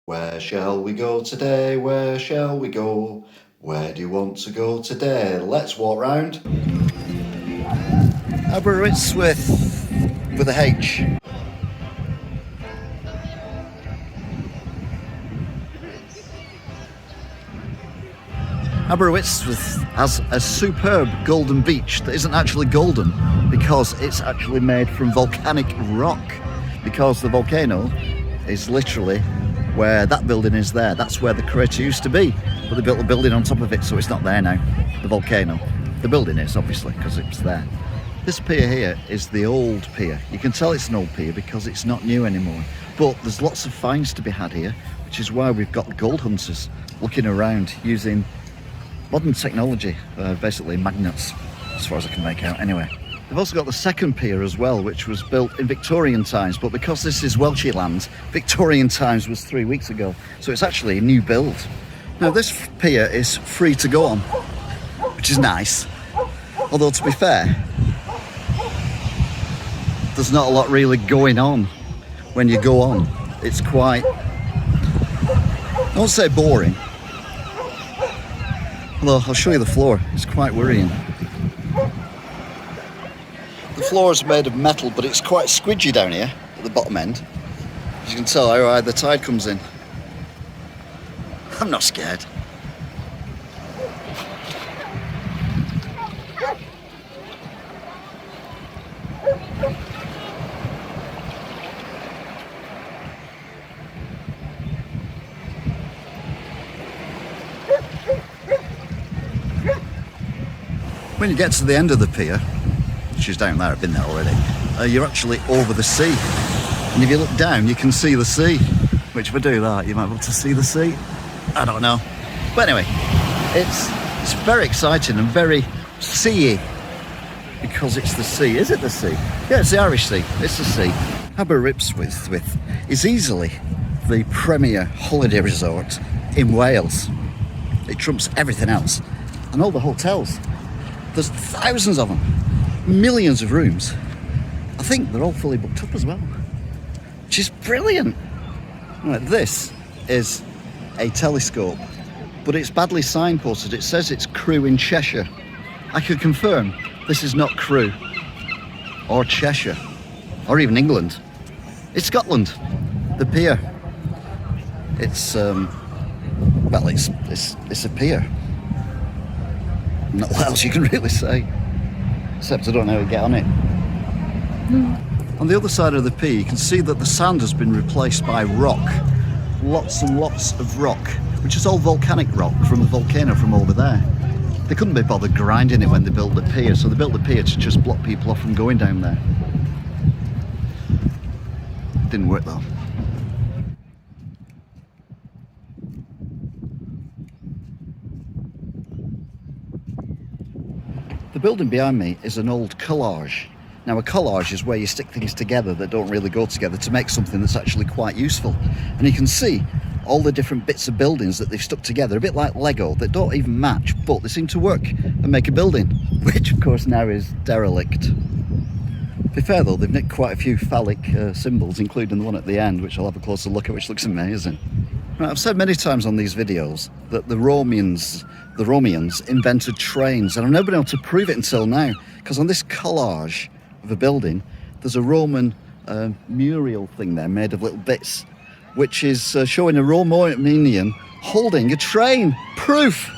Where shall we go today? Where shall we go? Where do you want to go today? Let's walk round Aberystwyth with a H. Aberystwyth has a superb golden beach that isn't actually golden because it's actually made from volcanic rock, because the volcano is literally where that building is there. That's where the crater used to be, but they built a building on top of it, so it's not there now, the volcano. The building is, obviously, because it's there. This pier here is the old pier. You can tell it's an old pier because it's not new anymore, but there's lots of finds to be had here, which is why we've got gold hunters looking around using modern technology, basically magnets, as far as I can make out anyway. They've also got the second pier as well, which was built in Victorian times, but because this is Welshie land, Victorian times was 3 weeks ago, so it's actually a new build. Now this pier is free to go on, which is nice, although to be fair, there's not a lot really going on when you go on. It's quite, I won't say boring, although I'll show you the floor, it's quite worrying. The floor is made of metal, but it's quite squidgy down here at the bottom end. As you can tell how high the tide comes in. I'm not scared. When you get to the end of the pier, which is down there, I've been there already, you're actually over the sea. And if you look down, you can see the sea. Which if I do that, you might be able to see the sea. I don't know. But anyway, it's very exciting and very seedy because it's the sea. Is it the sea? Yeah, it's the Irish Sea. It's the sea. Aberystwyth is easily the premier holiday resort in Wales. It trumps everything else. And all the hotels. There's thousands of them. Millions of rooms. I think they're all fully booked up as well, which is brilliant. Right, this is a telescope, but it's badly signposted. It says it's Crewe in Cheshire. I could confirm this is not Crewe or Cheshire or even England. It's Scotland. The pier. It's well, it's a pier. Not what else you can really say. Except I don't know how to get on it. On the other side of the pier, you can see that the sand has been replaced by rock. Lots and lots of rock, which is all volcanic rock from the volcano from over there. They couldn't be bothered grinding it when they built the pier, so they built the pier to just block people off from going down there. Didn't work though. The building behind me is an old collage. Now a collage is where you stick things together that don't really go together to make something that's actually quite useful. And you can see all the different bits of buildings that they've stuck together, a bit like Lego, that don't even match, but they seem to work and make a building, which of course now is derelict. To be fair though, they've nicked quite a few phallic symbols, including the one at the end, which I'll have a closer look at, which looks amazing. Right, I've said many times on these videos that the Romans invented trains, and I've never been able to prove it until now, because on this collage of a building, there's a Roman mural thing there made of little bits, which is showing a Romanian holding a train. Proof!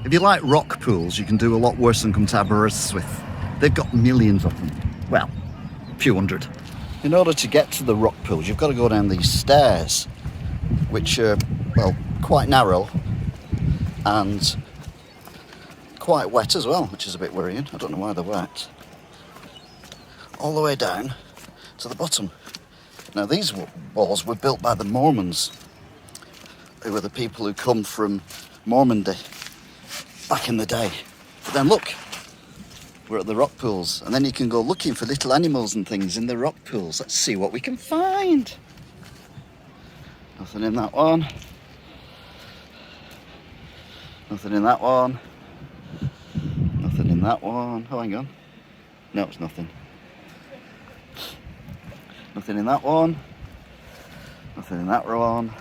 If you like rock pools, you can do a lot worse than come to Aberystwyth. They've got millions of them. Well, a few hundred. In order to get to the rock pools, you've got to go down these stairs, which are, well, quite narrow and quite wet as well, which is a bit worrying. I don't know why they're wet. All the way down to the bottom. Now these walls were built by the Mormons, who were the people who come from Normandy back in the day. But then look, we're at the rock pools, and then you can go looking for little animals and things in the rock pools. Let's see what we can find. Nothing in that one. Nothing in that one. Nothing in that one. Oh, hang on. No, it's nothing. Nothing in that one. Nothing in that one.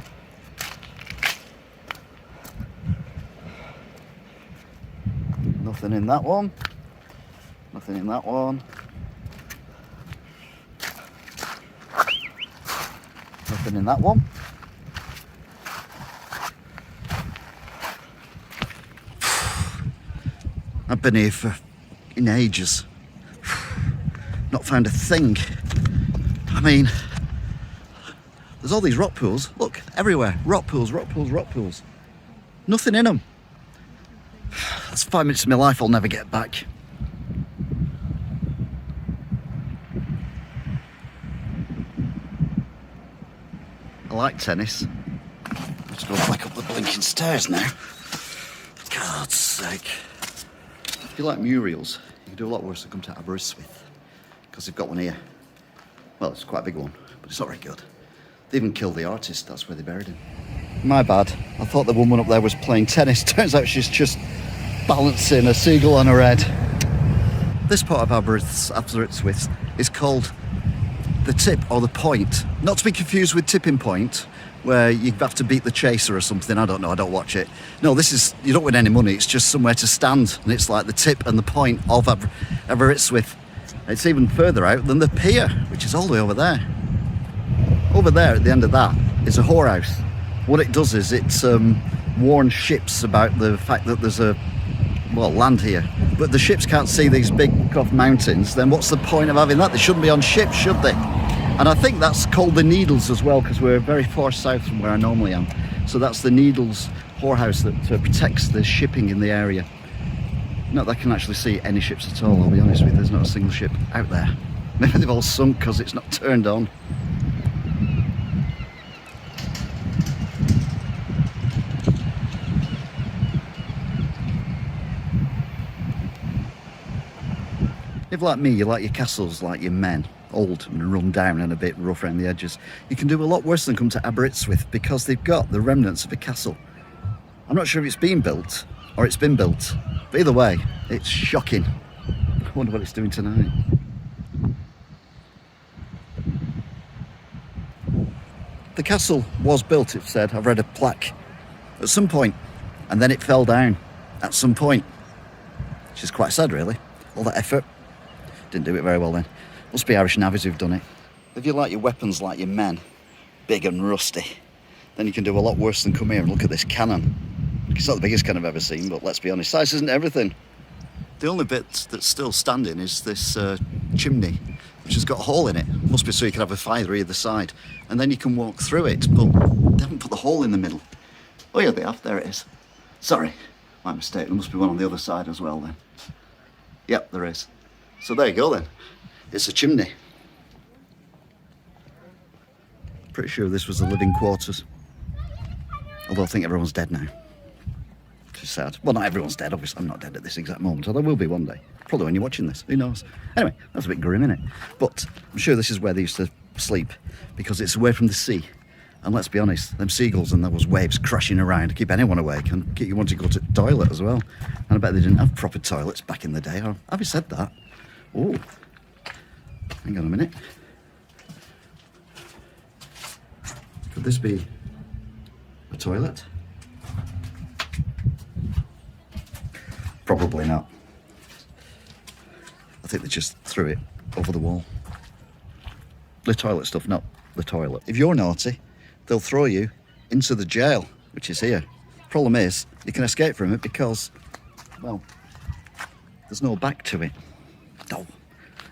Nothing in that one. Nothing in that one. Nothing in that one. I've been here for in ages. Not found a thing. I mean, there's all these rock pools. Look, everywhere. Rock pools, rock pools, rock pools. Nothing in them. That's 5 minutes of my life I'll never get back. I like tennis. Let's go back up the blinking stairs now. God's sake. If you like murals, you can do a lot worse than come to Aberystwyth. Because they've got one here. Well, it's quite a big one, but it's not very good. They even killed the artist, that's where they buried him. My bad. I thought the woman up there was playing tennis. Turns out she's just balancing a seagull on her head. This part of Aberystwyth is called the Tip or the Point. Not to be confused with Tipping Point, where you have to beat the chaser or something. I don't know, I don't watch it. No, this is, you don't win any money, it's just somewhere to stand. And it's like the tip and the point of Aberystwyth. It's even further out than the Pier, which is all the way over there. Over there at the end of that is a whorehouse. What it does is it's warns ships about the fact that there's land here. But the ships can't see these big mountains, then what's the point of having that? They shouldn't be on ships, should they? And I think that's called the Needles as well, because we're very far south from where I normally am. So that's the Needles whorehouse that protects the shipping in the area. Not that I can actually see any ships at all, I'll be honest with you. There's not a single ship out there. Maybe they've all sunk because it's not turned on. If like me, you like your castles like your men, old and run down and a bit rough around the edges, you can do a lot worse than come to Aberystwyth because they've got the remnants of a castle. I'm not sure if it's been built or it's been built, but either way, it's shocking. I wonder what it's doing tonight. The castle was built, it said, I've read a plaque, at some point, and then it fell down at some point, which is quite sad really. All that effort, didn't do it very well then. Must be Irish navvies who've done it. If you like your weapons like your men, big and rusty, then you can do a lot worse than come here and look at this cannon. It's not the biggest cannon I've ever seen, but let's be honest, size isn't everything. The only bit that's still standing is this chimney, which has got a hole in it. Must be so you can have a fire either side. And then you can walk through it, but they haven't put the hole in the middle. Oh yeah, they have, there it is. Sorry, my mistake, there must be one on the other side as well then. Yep, there is. So there you go then. It's a chimney. Pretty sure this was the living quarters. Although I think everyone's dead now. Which is sad. Well, not everyone's dead, obviously. I'm not dead at this exact moment, although I will be one day. Probably when you're watching this, who knows? Anyway, that's a bit grim, isn't it? But I'm sure this is where they used to sleep, because it's away from the sea. And let's be honest, them seagulls and those waves crashing around keep anyone awake and get you want to go to the toilet as well. And I bet they didn't have proper toilets back in the day. Have you said that? Oh, hang on a minute. Could this be a toilet? Probably not. I think they just threw it over the wall. The toilet stuff, not the toilet. If you're naughty, they'll throw you into the jail, which is here. Problem is, you can escape from it because, well, there's no back to it. No.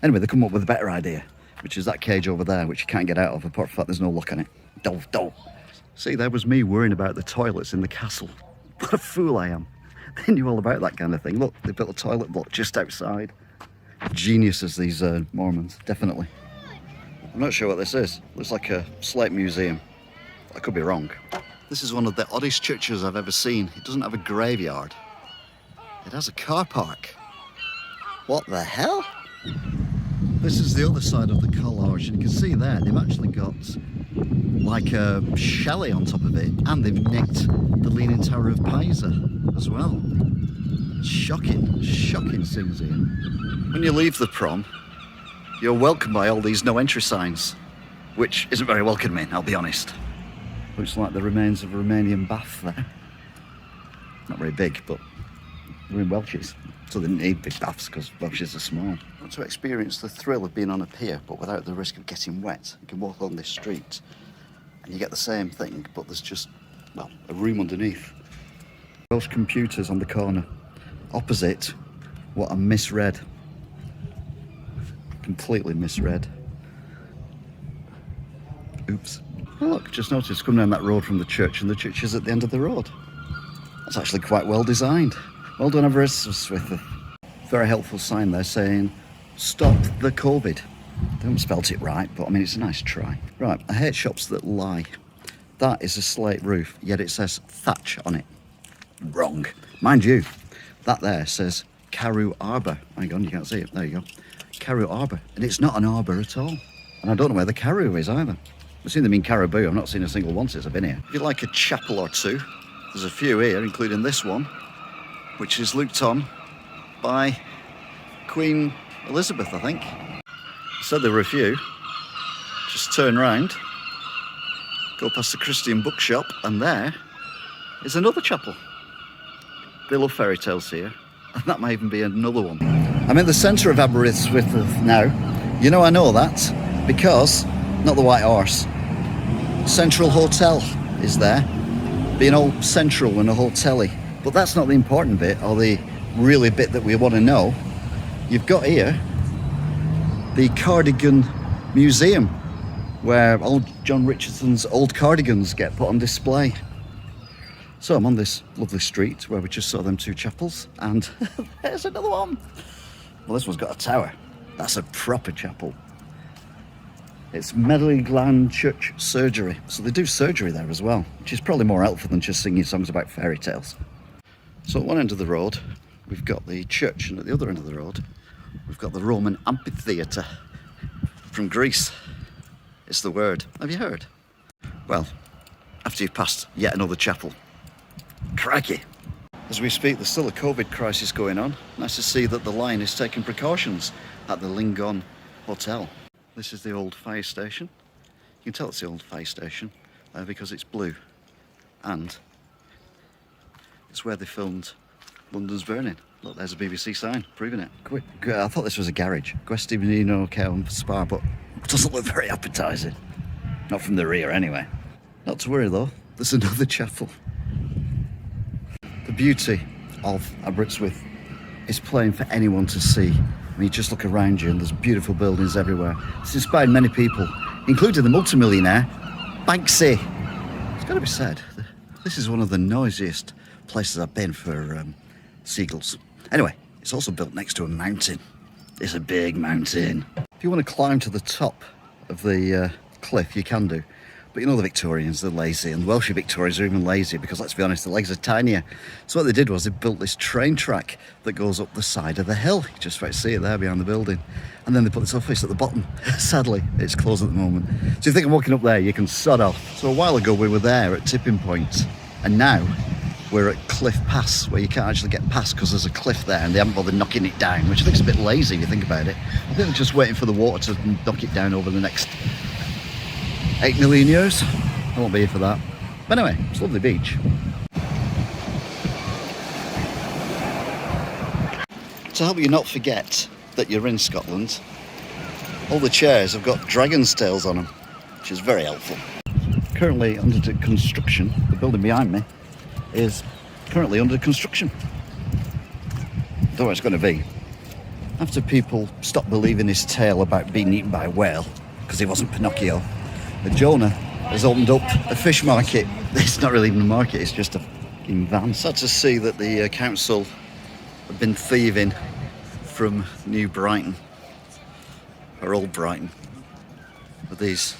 Anyway, they come up with a better idea, which is that cage over there, which you can't get out of, apart from the fact there's no lock on it. No. See, there was me worrying about the toilets in the castle. What a fool I am. They knew all about that kind of thing. Look, they built a toilet block just outside. Geniuses, these Mormons, definitely. I'm not sure what this is. Looks like a slate museum. I could be wrong. This is one of the oddest churches I've ever seen. It doesn't have a graveyard. It has a car park. What the hell? This is the other side of the collage, and you can see there, they've actually got like a chalet on top of it, and they've nicked the Leaning Tower of Pisa as well. Shocking, shocking scenes here. When you leave the prom, you're welcomed by all these no entry signs, which isn't very welcoming, I'll be honest. Looks like the remains of a Romanian bath there. Not very big, but we're in Welsh's, so they didn't need big baths because Welsh's are small. I want to experience the thrill of being on a pier, but without the risk of getting wet. You can walk on this street and you get the same thing, but there's just, well, a room underneath. Welsh computers on the corner. Opposite, what I misread. Completely misread. Oops. Oh look, just noticed, come down that road from the church, and the church is at the end of the road. That's actually quite well designed. Well done, Aberystwyth. A very helpful sign there saying, stop the COVID. They haven't spelt it right, but I mean, it's a nice try. Right, I hate shops that lie. That is a slate roof, yet it says thatch on it. Wrong. Mind you, that there says Carew Arbour. Hang on, you can't see it. There you go. Carew Arbour. And it's not an arbour at all. And I don't know where the Carew is either. I've seen them in Caribou. I've not seen a single one since I've been here. If you like a chapel or two, there's a few here, including this one, which is looked on by Queen Elizabeth, I think. Said there were a few. Just turn round, go past the Christian bookshop, and there is another chapel. They love fairy tales here, and that might even be another one. I'm in the centre of Aberystwyth now. You know I know that because, not the White Horse, Central Hotel is there. Being all central and a hotel-y. But that's not the important bit, or the really bit that we want to know. You've got here the Cardigan Museum, where old John Richardson's old cardigans get put on display. So I'm on this lovely street where we just saw them two chapels, and there's another one. Well, this one's got a tower. That's a proper chapel. It's Medley Church Surgery. So they do surgery there as well, which is probably more helpful than just singing songs about fairy tales. So at one end of the road, we've got the church, and at the other end of the road, we've got the Roman amphitheatre from Greece. It's the word. Have you heard? Well, after you've passed yet another chapel. Crikey. As we speak, there's still a COVID crisis going on. Nice to see that the line is taking precautions at the Lingon Hotel. This is the old fire station. You can tell it's the old fire station because it's blue. And it's where they filmed London's Burning. Look, there's a BBC sign proving it. Quick, I thought this was a garage. Guesti Menino Care and Spa, but it doesn't look very appetising. Not from the rear anyway. Not to worry though, there's another chapel. The beauty of Aberystwyth is plain for anyone to see. I mean, you just look around you and there's beautiful buildings everywhere. It's inspired many people, including the multimillionaire Banksy. It's got to be said, this is one of the noisiest places I've been for seagulls. Anyway, it's also built next to a mountain. It's a big mountain. If you want to climb to the top of the cliff, you can do. But you know the Victorians, they're lazy, and Welsh Victorians are even lazier because, let's be honest, the legs are tinier. So what they did was they built this train track that goes up the side of the hill. You just about see it there behind the building. And then they put this office at the bottom. Sadly, it's closed at the moment. So if you think of walking up there, you can sod off. So a while ago we were there at tipping point, and now we're at Cliff Pass, where you can't actually get past because there's a cliff there and they haven't bothered knocking it down, which I think is a bit lazy if you think about it. I think they're just waiting for the water to knock it down over the next 8 million years. I won't be here for that. But anyway, it's a lovely beach. To help you not forget that you're in Scotland, all the chairs have got dragon's tails on them, which is very helpful. Currently under construction, the building behind me is currently under construction. Don't know what it's going to be. After people stopped believing his tale about being eaten by a whale, because he wasn't Pinocchio, Jonah has opened up a fish market. It's not really even a market, it's just a fucking van. Sad to see that the council have been thieving from New Brighton, or Old Brighton, with these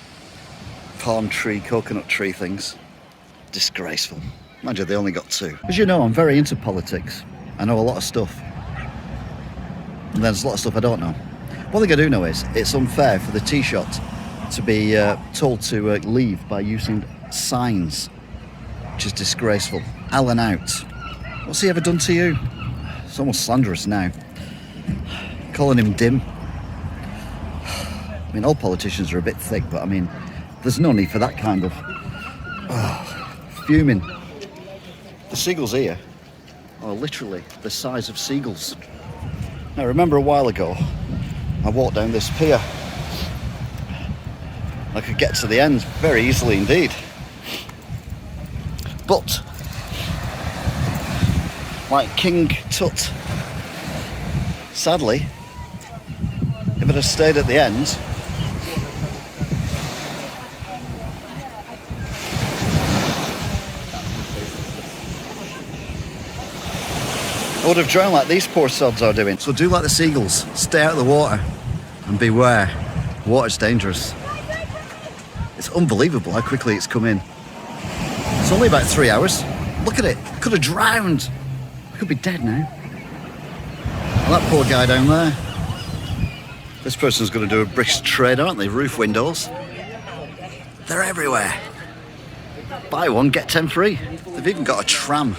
palm tree, coconut tree things. Disgraceful. Mind you, they only got 2. As you know, I'm very into politics. I know a lot of stuff. And there's a lot of stuff I don't know. One thing I do know is it's unfair for the Taoiseach to be told to leave by using signs, which is disgraceful. Alan out. What's he ever done to you? It's almost slanderous now. Calling him dim. I mean, all politicians are a bit thick, but I mean, there's no need for that kind of Fuming. The seagulls here are literally the size of seagulls. Now, remember a while ago, I walked down this pier. I could get to the end very easily indeed. But, like King Tut, sadly, if it had stayed at the end, I would have drowned like these poor sods are doing. So do like the seagulls, stay out of the water and beware, water's dangerous. It's unbelievable how quickly it's come in. It's only about 3 hours. Look at it, could have drowned. I could be dead now. And that poor guy down there. This person's going to do a brisk trade, aren't they? Roof windows. They're everywhere. Buy one, get 10 free. They've even got a tram,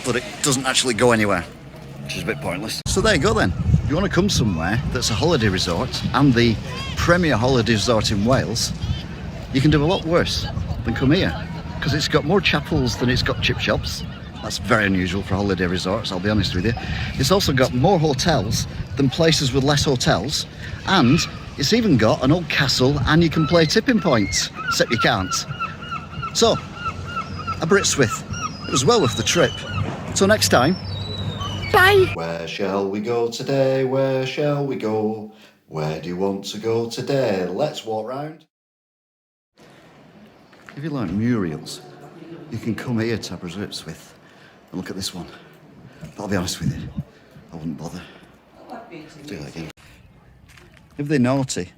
but it doesn't actually go anywhere, which is a bit pointless. So there you go then. If you want to come somewhere that's a holiday resort and the premier holiday resort in Wales, you can do a lot worse than come here, because it's got more chapels than it's got chip shops. That's very unusual for holiday resorts, I'll be honest with you. It's also got more hotels than places with less hotels, and it's even got an old castle and you can play tipping points, except you can't. So, Aberystwyth, it was well worth the trip. Till next time, bye! Where shall we go today? Where shall we go? Where do you want to go today? Let's walk round. If you like murals, you can come here to Aberystwyth and look at this one. But I'll be honest with you, I wouldn't bother. Do that again. If they're naughty,